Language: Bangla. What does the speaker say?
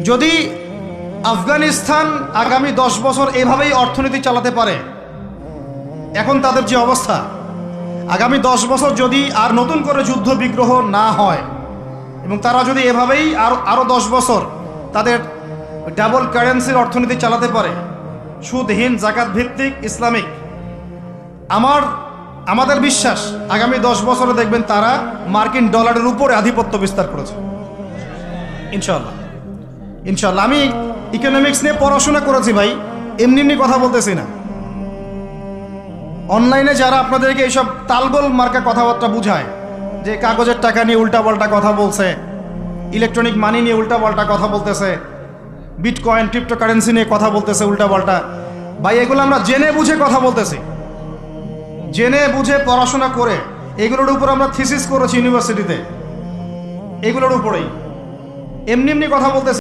যদি আফগানিস্তান আগামী 10 বছর এভাবেই অর্থনীতি চালাতে পারে, এখন তাদের যে অবস্থা, আগামী 10 বছর যদি আর নতুন করে যুদ্ধ বিগ্রহ না হয় এবং তারা যদি এভাবেই আরো 10 বছর তাদের ডাবল কারেন্সির অর্থনীতি চালাতে পারে, সুদহীন জাকাত ভিত্তিক ইসলামিক, আমাদের বিশ্বাস আগামী 10 বছরে দেখবেন তারা মার্কিন ডলারের উপরে আধিপত্য বিস্তার করেছে ইনশাআল্লাহ। ইনশাআল্লাহ। আমি ইকোনমিক্স নিয়ে পড়াশোনা করেছি ভাই, এমনি এমনি কথা বলতেছি না। অনলাইনে যারা আপনাদেরকে এইসব তালগোল মার্কা কথাবার্তা বুঝায়, যে কাগজের টাকা নিয়ে উল্টাপাল্টা কথা বলছে, ইলেকট্রনিক মানি নিয়ে উল্টাপাল্টা কথা বলতেছে, বিটকয়েন ক্রিপ্টোকারেন্সি নিয়ে কথা বলতেছে উল্টাপাল্টা, ভাই এগুলো আমরা জেনে বুঝে কথা বলতেছি, জেনে বুঝে পড়াশোনা করে এগুলোর উপর আমরা থিসিস করেছি ইউনিভার্সিটিতে, এগুলোর উপরেই। এমনি এমনি কথা বলতেছি